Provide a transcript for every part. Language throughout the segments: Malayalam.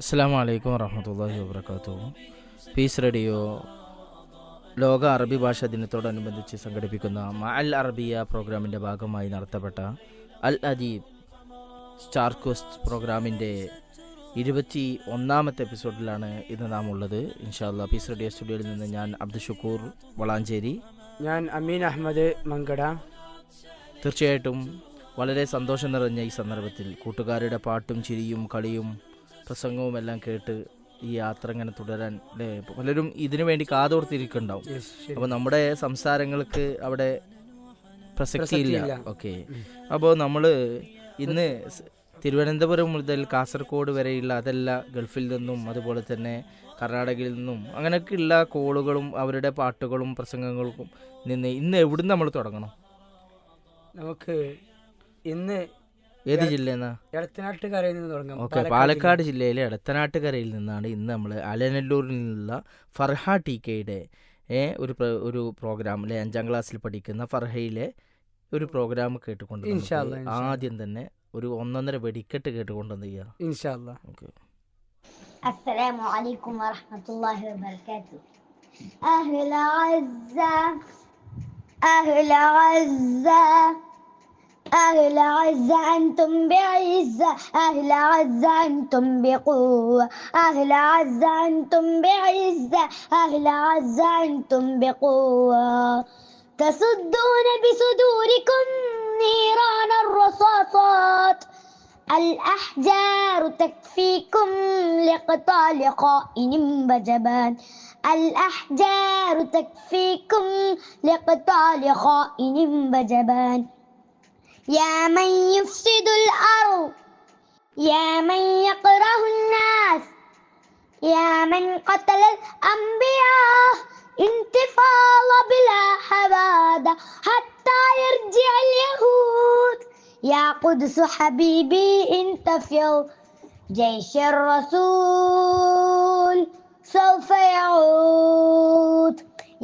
അസ്സലാമു അലൈക്കും വറഹ്മത്തുള്ളാഹി വബറകാതുഹു. പീസ് റേഡിയോ ലോക അറബി ഭാഷാ ദിനത്തോടനുബന്ധിച്ച് സംഘടിപ്പിക്കുന്ന മഅൽ അറബിയ പ്രോഗ്രാമിൻ്റെ ഭാഗമായി നടത്തപ്പെട്ട അൽ അദീബ് സ്റ്റാർ ക്വസ്റ്റ് പ്രോഗ്രാമിൻ്റെ 21ാമത്തെ എപ്പിസോഡിലാണ് ഇന്ന് നാം ഉള്ളത്. ഇൻഷാ അല്ലാ പീസ് റേഡിയോ സ്റ്റുഡിയോയിൽ നിന്ന് ഞാൻ അബ്ദുഷുക്കൂർ വളാഞ്ചേരി. ഞാൻ അമീൻ അഹമ്മദ് മങ്കട. തീർച്ചയായിട്ടും വളരെ സന്തോഷം നിറഞ്ഞ ഈ സന്ദർഭത്തിൽ കൂട്ടുകാരുടെ പാട്ടും ചിരിയും കളിയും പ്രസംഗവും എല്ലാം കേട്ട് ഈ യാത്ര ഇങ്ങനെ തുടരാൻ അല്ലേ, പലരും ഇതിനു വേണ്ടി കാതോർത്തിരിക്കുന്നുണ്ടാവും. അപ്പോൾ നമ്മുടെ സംസാരങ്ങൾക്ക് അവിടെ പ്രസക്തിയില്ല. ഓക്കെ, അപ്പോൾ നമ്മൾ ഇന്ന് തിരുവനന്തപുരം മുതൽ കാസർഗോഡ് വരെയുള്ള അതല്ല ഗൾഫിൽ നിന്നും അതുപോലെ തന്നെ കർണാടകയിൽ നിന്നും അങ്ങനെയൊക്കെയുള്ള കോളുകളും അവരുടെ പാട്ടുകളും പ്രസംഗങ്ങൾക്കും ഇന്ന് എവിടുന്ന് നമ്മൾ തുടങ്ങണം? നമുക്ക് ഇന്ന് ഏത് ജില്ലയെന്നാ? എടത്തനാട്ടുകരയിൽ നിന്ന് തുടങ്ങാം. ഓക്കെ, പാലക്കാട് ജില്ലയിലെ എടത്തനാട്ടുകരയിൽ നിന്നാണ് ഇന്ന് നമ്മൾ അലനല്ലൂരിൽ നിന്നുള്ള ഫർഹ ടി കെയുടെ ഒരു പ്രോഗ്രാം അല്ലെ, 5ാം ക്ലാസ്സിൽ പഠിക്കുന്ന ഫർഹയിലെ ഒരു പ്രോഗ്രാം കേട്ടുകൊണ്ട് ആദ്യം തന്നെ ഒരു 1.5 വെടിക്കെട്ട് കേട്ടുകൊണ്ടെന്ന് ചെയ്യാം. ഇൻഷാ അല്ലാ. ഓക്കെ. السلام عليكم ورحمة الله وبركاته. أهل عزة أهل عزة أهل عزة أنتم بعزة أهل عزة أنتم بقوة أهل عزة أنتم بعزة أهل عزة أنتم بقوة تصدون بصدوركم نيران الرصاصات الأحجار تكفيكم لقتال خائن وجبان الأحجار تكفيكم لقتال خائن وجبان يا من يفسد الأرض يا من يكره الناس يا من قتل الأنبياء انتفاض بلا حبادة حتى يرجع اليهود يا قدس حبيبي انتفض جيش الرسول سوف يعود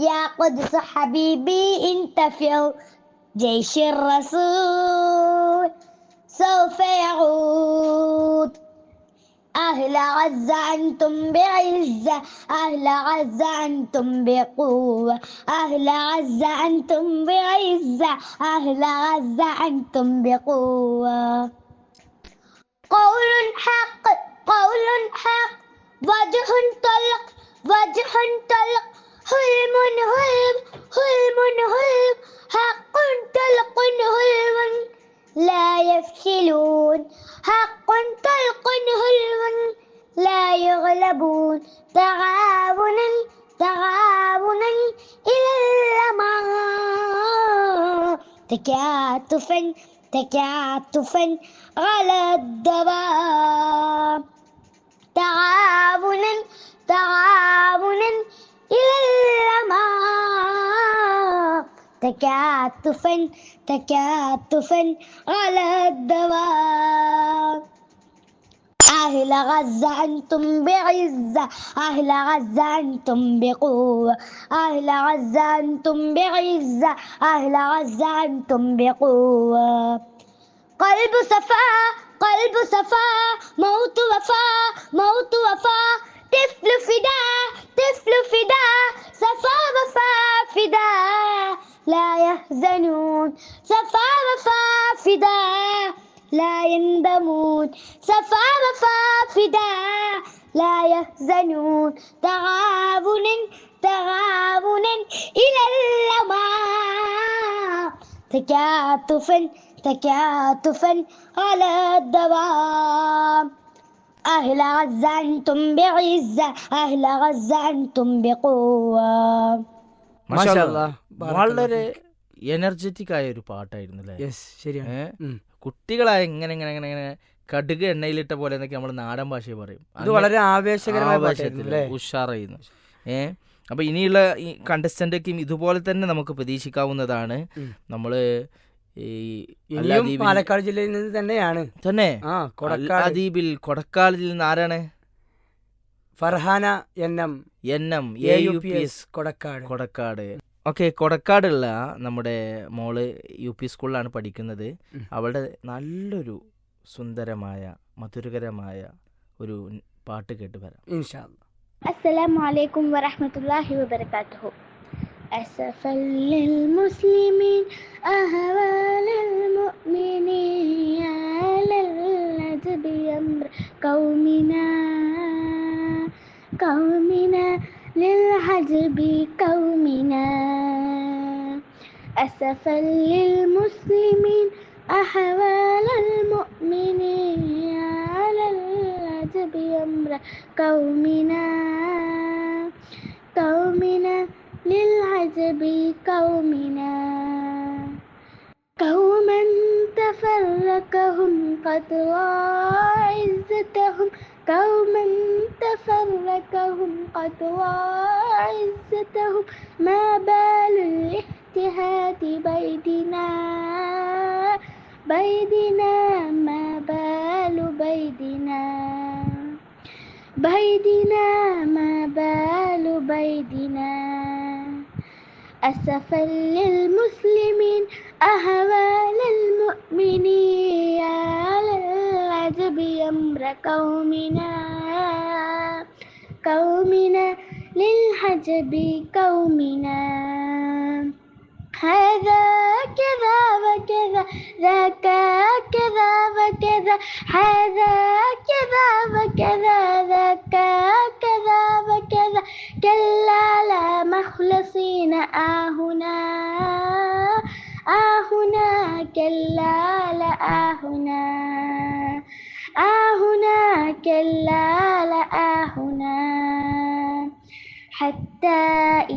يا قدس حبيبي انتفض جيش الرسول سوف يعود أهل عزة أنتم بعزة أهل عزة أنتم بقوة أهل عزة أنتم بعزة أهل عزة أنتم بقوة قول حق قول حق وجه طلق وجه طلق حلم حلم حلم حلم حق طلق حلم لا يفشلون حق طلق حلم لا يغلبون تعاونا تعاونا إلى الأمام تكاتفا تكاتفا على الدوام تعاونا تعاونا إلى الأمام تكاتفا تكاتفا على الدوام أهل غزة أنتم بعزة أهل غزة أنتم بقوة أهل غزة أنتم بعزة أهل غزة أنتم بقوة قلب صفاء قلب صفاء موت وفاء موت وفاء طفل فداء طفل فداء صفا وفاء فداء لا يحزنون صفا وفاء فداء لا يندمون صفا وفاء فداء لا يحزنون تعاونا تعاونا إلى الأمام تكاتفا تكاتفا على الدوام أهل غزة أنتم بعزة أهل غزة أنتم بقوة. മാഷാ മാഷാ അല്ലാ. അല്ലാ. വളരെ എനർജറ്റിക് ആയ ഒരു പാട്ടായിരുന്നു അല്ലേ? യെസ്, ശരിയാണ്. കുട്ടികളായ ഇങ്ങനെ ഇങ്ങനെ ഇങ്ങനെ ഇങ്ങനെ കടുക് എണ്ണയിലിട്ട പോലെ എന്നൊക്കെ നമ്മൾ നാടൻ ഭാഷയിൽ പറയും. ഇത് വളരെ ആവേശകരമായ പാട്ടായിരുന്നു ആവേശത്തിൽ അല്ലേ? ഉഷാറായിരുന്നു. അപ്പോൾ ഇനിയുള്ള ഈ കണ്ടസ്റ്റന്റൊക്കെയും ഇതുപോലെ തന്നെ നമുക്ക് പ്രതീക്ഷിക്കാവുന്നതാണ്. നമ്മള് ഈ ഇനിയും പാലക്കാട് ജില്ലയിൽ നിന്ന് തന്നെയാണ്. തന്നെ കൊടക്കാട് അദീബിൽ കൊടക്കാടിൽ നിന്ന് ആരാണ്? ഫർഹാന എൻ.എം. AUPS കൊടക്കാട്. കൊടക്കാട്. ഓക്കെ, കൊടക്കാടുള്ള നമ്മുടെ മോള് UP സ്കൂളിലാണ് പഠിക്കുന്നത്. അവളുടെ നല്ലൊരു സുന്ദരമായ മധുരകരമായ ഒരു പാട്ട് കേട്ട് വരാം. ഇൻഷാ അല്ലാ. السلام عليكم ورحمة الله وبركاته. أسفا للمسلمين أهوال المؤمنين على العجب أمر قومنا للعجب قومنا. أسفا للمسلمين أحوال المؤمنين على العجب أمر قومنا للعجب قومنا. قوما تفرقهم قطوى عزتهم قوما تفرقهم قطوى عزتهم ما بال الاحتهاد بيدنا ما بال بيدنا ما بال بيدنا. أسفا للمسلمين أهوال المؤمنين على العجب أمر قومنا للعجب قومنا. هذا كذا وكذا ذاك كذا وكذا هذا كذا وكذا ذاك كذا وكذا كلا لا مخلصين آهنا كلا لا آهنا كلا لا آهنا. حتى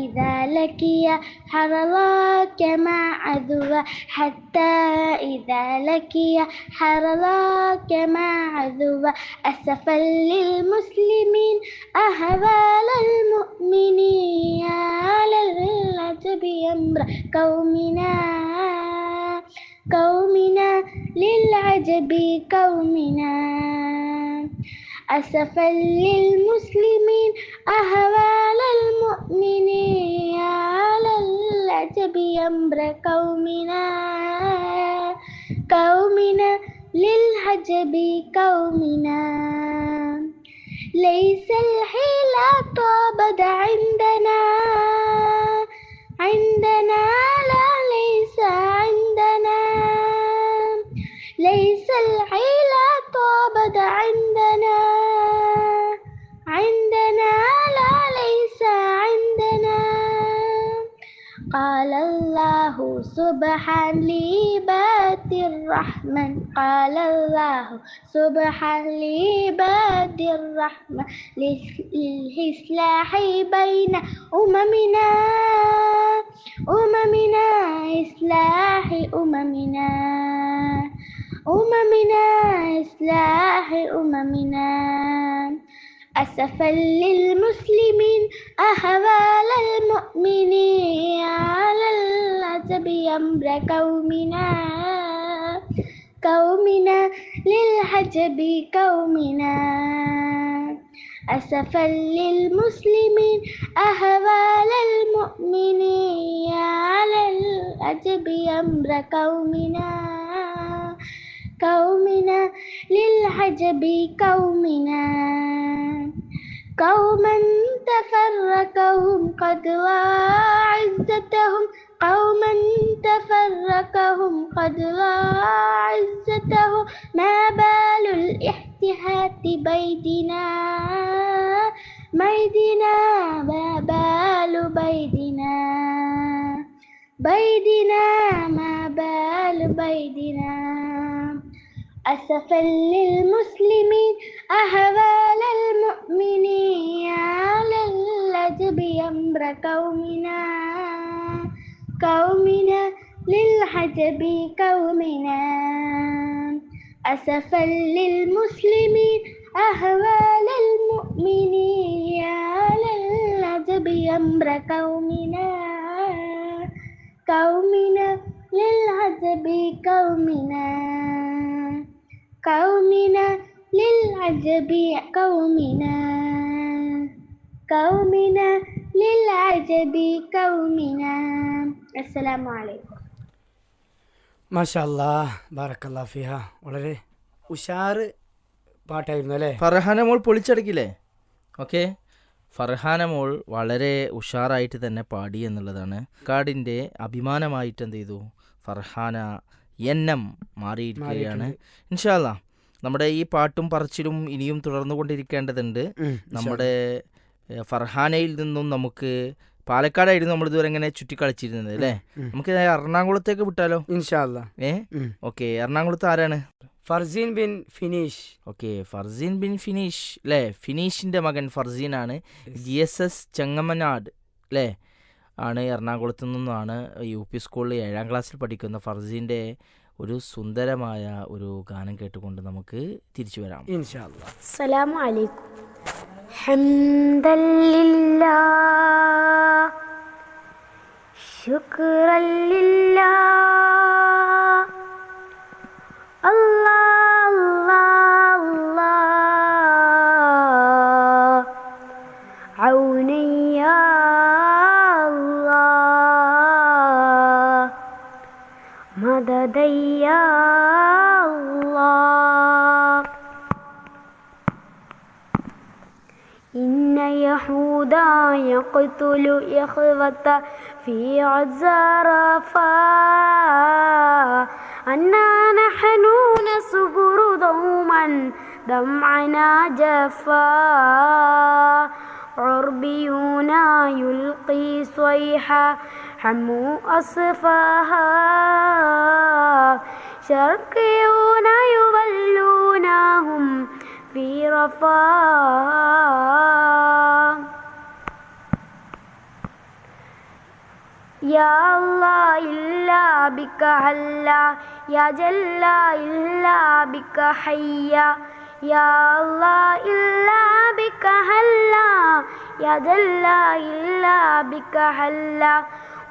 إذا لقي حرلاك مع عذوى حتى إذا لقي حرلاك مع عذوى. أسفا للمسلمين أهوال المؤمنين على العجب أمر قومنا للعجب قومنا. أسفا للمسلمين أهوال المؤمنين على العجب أمر قومنا للعجب قومنا. ليس الحيلة طابت عندنا لا ليس عندنا ليس الحيلة طابت عندنا لا ليس عندنا. قال الله سبحان لعباد الرحمن قال الله سبحان لعباد الرحمن للإصلاح بين أممنا إصلاح إصلاح أممنا. أسفا للمسلمين أهوال المؤمنين على العجب أمر قومنا للعجب قومنا. أسفا للمسلمين أهوال المؤمنين على العجب أمر قومنا للعجب قومنا. قوما تفرقهم قدوى عزتهم ما بال الاحتهاد بيدنا ما بال بيدنا ما بال بيدنا. أسفا للمسلمين أهوال المؤمنين على العجب أمر قومنا للعجب قومنا. أسفا للمسلمين أهوال المؤمنين على العجب أمر قومنا للعجب قومنا للعجب قومنا للعجب قومنا. السلام عليكم. മാഷാ അല്ലാ ബാറക്കല്ലാ ഫിഹ. വളരെ ഉഷാറ് പാട്ടായിരുന്നു അല്ലേ? ഫർഹാന മോൾ പൊളിച്ചടക്കില്ലേ? ഓക്കെ, ഫർഹാന മോൾ വളരെ ഉഷാറായിട്ട് തന്നെ പാടി എന്നുള്ളതാണ് കാടിൻ്റെ അഭിമാനമായിട്ട് എന്ത് ചെയ്തു, ഫർഹാന എണ്ണം മാറിയിരിക്കുകയാണ്. ഇൻഷാ അല്ലാ നമ്മുടെ ഈ പാട്ടും പറച്ചിലും ഇനിയും തുടർന്നു കൊണ്ടിരിക്കേണ്ടതുണ്ട്. നമ്മുടെ ഫർഹാനയിൽ നിന്നും നമുക്ക് പാലക്കാടായിരുന്നു നമ്മൾ ഇതുവരെ ഇങ്ങനെ ചുറ്റിക്കളിച്ചിരുന്നത് അല്ലേ? നമുക്ക് എറണാകുളത്തേക്ക് വിട്ടാലോ? ഇൻഷാ അല്ലാ. ഓക്കെ, എറണാകുളത്ത് ആരാണ്? ഫർസീൻ ബിൻ ഫിനീഷ്. ഓക്കെ, ഫർസീൻ ബിൻ ഫിനീഷ് അല്ലേ? ഫിനീഷിൻ്റെ മകൻ ഫർസീനാണ്. GSS ചെങ്ങമനാട് അല്ലേ ആണ്, എറണാകുളത്തു നിന്നാണ്. UP സ്കൂളിൽ 7ാം ക്ലാസ്സിൽ പഠിക്കുന്ന ഫർസീൻ്റെ ഒരു സുന്ദരമായ ഒരു ഗാനം കേട്ടുകൊണ്ട് നമുക്ക് തിരിച്ചു വരാം. ഇൻഷാ അല്ലാ. അസ്സലാമു അലൈക്കും. ഹംദൻ ലില്ലാഹ് ശുക്രൻ ലില്ലാഹ് അല്ലാഹ് അല്ലാഹ് അല്ലാഹ് ഔനൻ യാ അല്ലാഹ് മദദൻ യാ അല്ലാഹ്. إن يهودا يقتل إخوة في عزرفا أنا نحن نصبر دوما دمعنا جفا عربينا يلقي صيحة حمو أصفاها شرقيون يولونهم في رفاه يا الله إلا بك هلا يا جل إلا بك حيا يا الله إلا بك هلا يا جل إلا بك هلا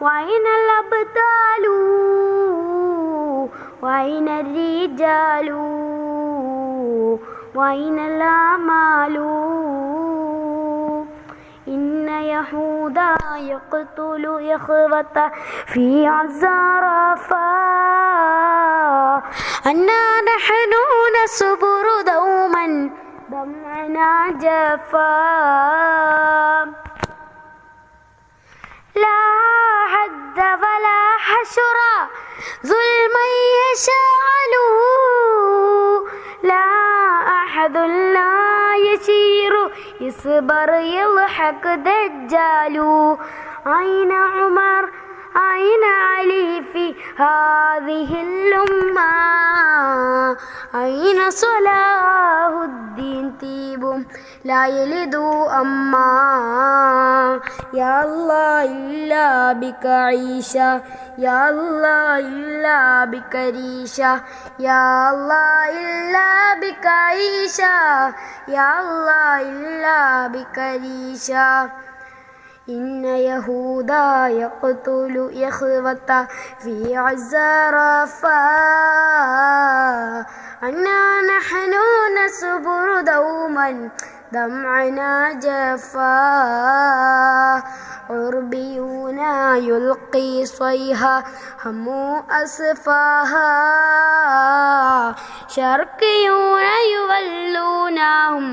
وأين الأبطال وأين الرجال وأين الآمال إن يهودا يقتل إخوة في عزرفا أنا نحن نصبر دوما دمعنا جفا لا حد ولا حشر ظلما يشعل لا أحد لا يشير يصبر يضحك دجال أين عمر أين علي في هذه الأمة أين صلاح الدين طيب لا يلد أما يا الله إلا بك عيشة يا الله إلا بك ريشة يا الله إلا بك عيشة يا الله إلا بك ريشة إن يهودا يقتل إخوة في عزرفا أنا نحن نصبر دوما دمعنا جفا عربينا يلقي صيحة هم أصفاها شرقيون يولونهم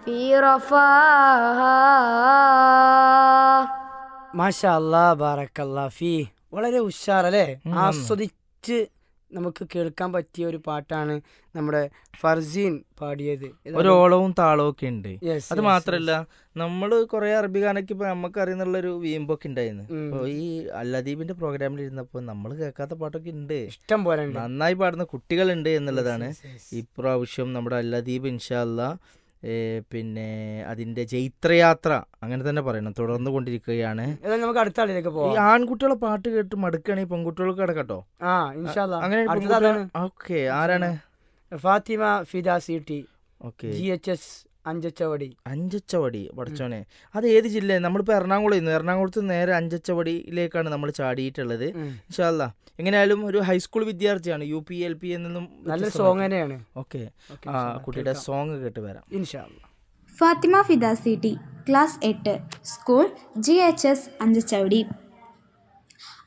في رفاها. മാഷാ അല്ലാ ബാറക്കല്ലാ ഫീ. വളരെ ഉഷാറല്ലേ, ആസ്വദിച്ച് നമുക്ക് കേൾക്കാൻ പറ്റിയ ഒരു പാട്ടാണ് നമ്മുടെ ഫർസീൻ പാടിയത്. ഒരു ഓളവും താളവും ഒക്കെ ഉണ്ട്. Yes, അത് yes, മാത്രല്ല നമ്മള് കുറെ അറബി ഗാനൊക്കെ ഇപ്പൊ നമുക്ക് അറിയുന്നുള്ളൊരു വീമ്പൊക്കെ ഉണ്ടായിരുന്നു. അപ്പൊ ഈ അല്ലദീബിന്റെ പ്രോഗ്രാമിൽ ഇരുന്നപ്പോ നമ്മൾ കേൾക്കാത്ത പാട്ടൊക്കെ ഉണ്ട്, ഇഷ്ടം പോലെ ഉണ്ട്. നന്നായി പാടുന്ന കുട്ടികളുണ്ട് എന്നുള്ളതാണ്. ഇപ്രാവശ്യം നമ്മുടെ അല്ലദീബ് ഇൻഷാ അല്ലാ പിന്നെ അതിന്റെ ജൈത്രയാത്ര അങ്ങനെ തന്നെ പറയണം തുടർന്നു കൊണ്ടിരിക്കുകയാണ്. ഏതായാലും നമുക്ക് അടുത്ത ആളിലേക്ക് ഈ പോവാം. ആൺകുട്ടികളെ പാട്ട് കേട്ട് മടുക്കുകയാണെങ്കിൽ പെൺകുട്ടികൾക്ക് കിടക്കട്ടോ. ആ ഇൻഷാ അല്ലാ. അങ്ങനെ അടുത്തത് അതാണ്. ഓക്കെ, ആരാണ്? Fathima Fida CT okay, GHS Anchachavadi. Anchachavadi പഠിച്ചോനെ, അത് ഏത് ജില്ല? നമ്മളിപ്പോൾ എറണാകുളത്ത് നേരെ അഞ്ചച്ചവടിയിലേക്കാണ് നമ്മൾ ചാടിയിട്ടുള്ളത്. ഇൻഷാ അല്ലാ എങ്ങനെയായാലും ഒരു ഹൈസ്കൂൾ വിദ്യാർത്ഥിയാണ്, UP LP എന്നൊന്നും നല്ലൊരു സോങ് തന്നെയാണ്. ഓക്കെ, ആ കുട്ടിയുടെ സോങ് കേട്ട് വരാം ഇൻഷാ അല്ലാ. Fathima Fida CT class 8 school GHS Anchachavadi.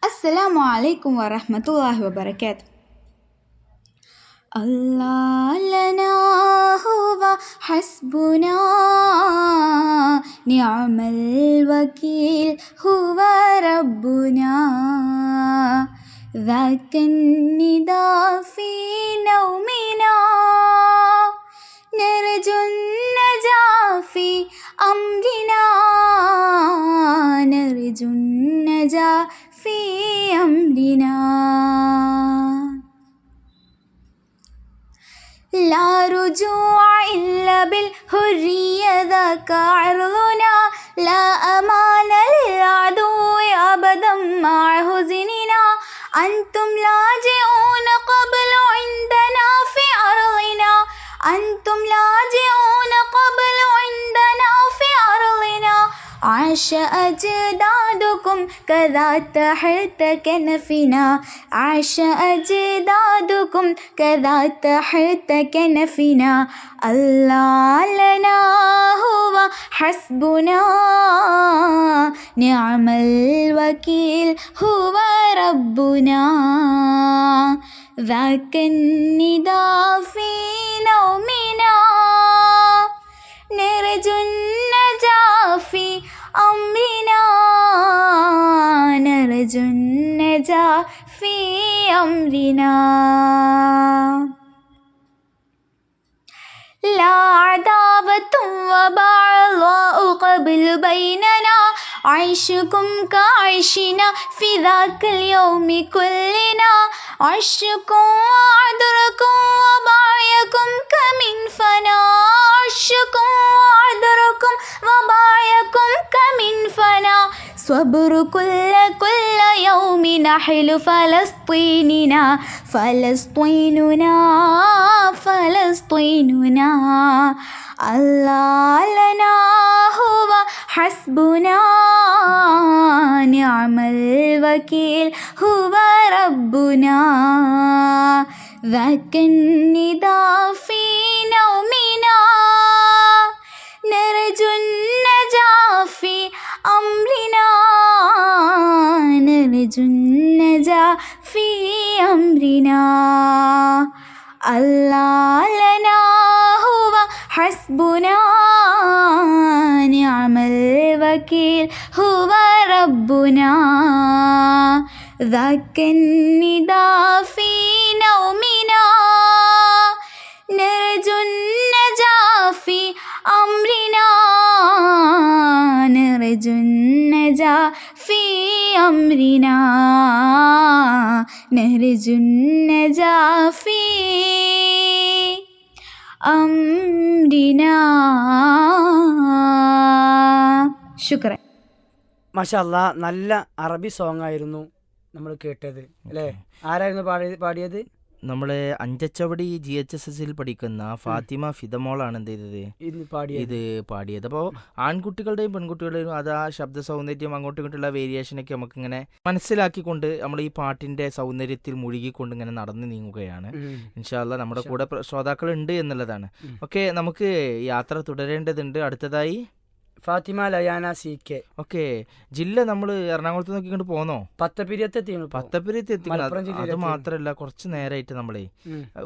അസ്സലാമു അലൈക്കും വറഹ്മത്തുള്ളാഹി വബറകാതുഹു. الله لنا هو حسبنا نعم الوكيل هو ربنا ذاك النداء في نومنا نرجو النجاة في أمرنا نرجو النجاة في أمرنا لا رجوع إلا بالحرية ذاك عرضنا لا أمان للعدو أبدا مع حزننا أنتم لاجئون قبل عندنا في أرضنا أنتم لاجئون قبل عندنا في أرضنا عاش أجدادكم كذا تحت كنفنا عاش أجدادكم كذا تحت كنفنا الله لنا هو حسبنا نعم الوكيل هو ربنا ذاك النداء في نومنا نرجو النجاة في أمرنا نرجو النجاة في أمرنا لا عداوة وبغضاء قبل بيننا عيشكم كعيشنا في ذاك اليوم كلنا عشكم وعذركم وبعيكم كمن فنا عشكم وعذركم وبعيكم كمن فنا صبر كل يوم نحل فلسطيننا فلسطيننا فلسطيننا الله لنا هو حسبنا نعم الوكيل هو ربنا ذاك النداء في نومنا نرجو النجاة في أمرنا نرجو النجاة في أمرنا الله لنا هو حسبنا نعم الوكيل هو ربنا ذاك النداء في نومنا نرجو النجاة في أمرنا نرجو النجاة في أمرنا نرجو النجاة في أمرنا شكرا മാഷാ അല്ലാ, നല്ല അറബി സോങ് ആയിരുന്നു നമ്മൾ കേട്ടത് അല്ലേ? ആരായിരുന്നു പാടിയത്? നമ്മളെ അഞ്ചച്ചവടി GHSSൽ പഠിക്കുന്ന ഫാത്തിമ ഫിദമോളാണ് എന്ത് ചെയ്തത് ഇത് പാടിയത്. അപ്പോൾ ആൺകുട്ടികളുടെയും പെൺകുട്ടികളുടെയും അത് ആ ശബ്ദ സൗന്ദര്യം അങ്ങോട്ടും ഇങ്ങോട്ടുള്ള വേരിയേഷനൊക്കെ നമുക്കിങ്ങനെ മനസ്സിലാക്കിക്കൊണ്ട് നമ്മൾ ഈ പാട്ടിന്റെ സൗന്ദര്യത്തിൽ മുഴുകിക്കൊണ്ട് ഇങ്ങനെ നടന്നു നീങ്ങുകയാണ്. ഇൻഷാ അല്ലാ നമ്മുടെ കൂടെ ശ്രോതാക്കൾ ഉണ്ട് എന്നുള്ളതാണ്. ഓക്കെ, നമുക്ക് യാത്ര തുടരേണ്ടതുണ്ട്. അടുത്തതായി ഫാത്തിമ ലയാന CK. ഓക്കെ, ജില്ല നമ്മൾ എറണാകുളത്ത് നോക്കി ഇങ്ങോട്ട് പോന്നോ? പത്തപ്പിരിയത്ത് അത് മാത്രല്ല, കുറച്ച് നേരമായിട്ട് നമ്മളെ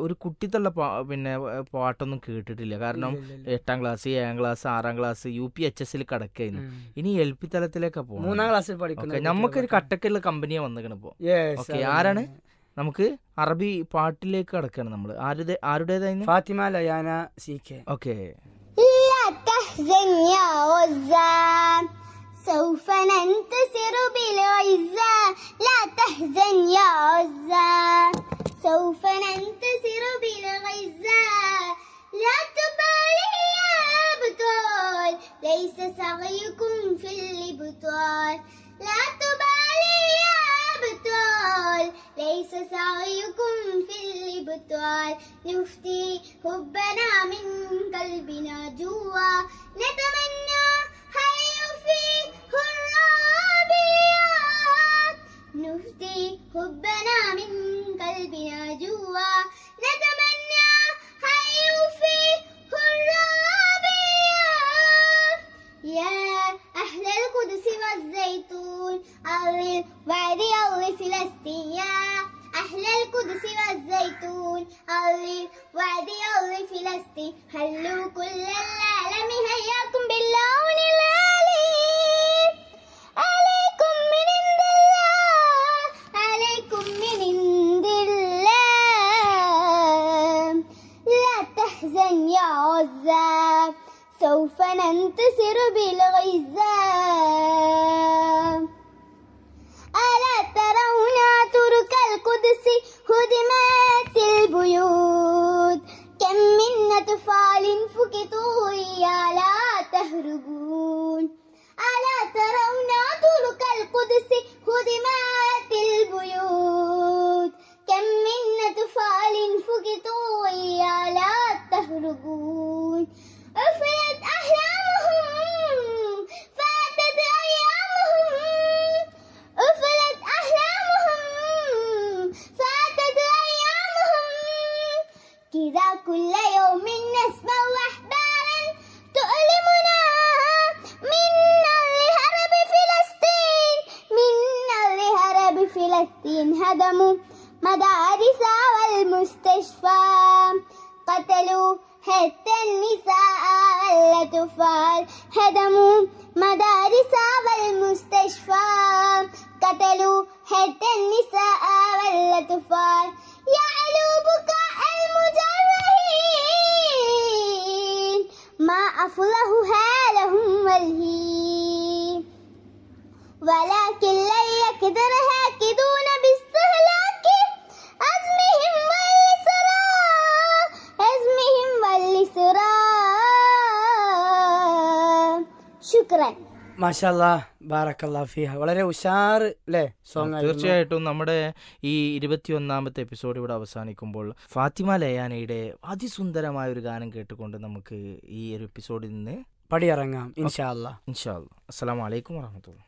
ഒരു കുട്ടിത്തുള്ള പിന്നെ പാട്ടൊന്നും കേട്ടിട്ടില്ല. കാരണം 8ാം ക്ലാസ് 7ാം ക്ലാസ് 6ാം ക്ലാസ് UP HSൽ കിടക്കുന്നു. ഇനി LP തലത്തിലേക്കാ പോകും. 3ാം ക്ലാസ്സിൽ പഠിക്കുന്നത്. നമുക്കൊരു കട്ടക്കുള്ള കമ്പനിയെ വന്നിക്കണ് ഇപ്പോ. ഓക്കെ, ആരാണ്? നമുക്ക് അറബി പാട്ടിലേക്ക് കിടക്കാണ് നമ്മൾ. ആരുടേതായിരുന്നു? ഫാത്തിമ ലയാന CK. ഓക്കെ. لا تحزن يا غزة سوف ننتصر بالعزة لا تحزن يا غزة سوف ننتصر بالعزة لا تبالي يا أبطال ليس سعيكم في الإبطال لا تبالي يا أبطال ليس سعيكم في الإبطال نفتي حبنا من قلبنا جوا نتمنى حي في الربيع نفتي حبنا من قلبنا جوا نتمنى حي في الربيع يا أهل القدس والزيتون أرض وادي أرض فلسطين يا أهل القدس والزيتون أرضي وعدي أرضي فلسطين هلوا كل العالم هياكم باللون الغالي عليكم من عند الله عليكم من عند الله لا تحزن يا عزة سوف ننتصر بالغزة ألا ترون ترك القدس هدمت البيوت كم من أطفال فقدوا لا تهربون ألا ترون ترك القدس هدمت البيوت كم من أطفال فقدوا لا تهربون أفلت أحلامهم فاتت أيامهم أفلت أحلامهم فاتت أيامهم كذا كل يوم نسمع أحبارا تؤلمنا منا لهرب فلسطين منا لهرب فلسطين هدموا مدارس والمستشفى قتلوا حتى النساء والأطفال هدموا مدارس والمستشفى قتلوا حتى النساء والأطفال يعلو بكاء المجرحين ما أفله حالهم والهين ولكن لن يقدر هاكدون باستهلاك عزمهم والإسراء شكرا മാഷാല്ലാ ബാറക്കല്ലാ ഫീഹ. വളരെ ഉഷാർ അല്ലേ സോങ് ആയിരുന്നു. തീർച്ചയായിട്ടും നമ്മുടെ ഈ 21ാമത്തെ എപ്പിസോഡ് ഇവിടെ അവസാനിക്കുമ്പോൾ ഫാത്തിമ ലയാനയുടെ അതിസുന്ദരമായ ഒരു ഗാനം കേട്ടുകൊണ്ട് നമുക്ക് ഈ ഒരു എപ്പിസോഡിൽ നിന്ന് പടിയിറങ്ങാം ഇൻഷാ അല്ലാ. ഇൻഷാ അല്ലാ. അസ്സലാമു അലൈക്കും വറഹ്മത്തുള്ളാഹി.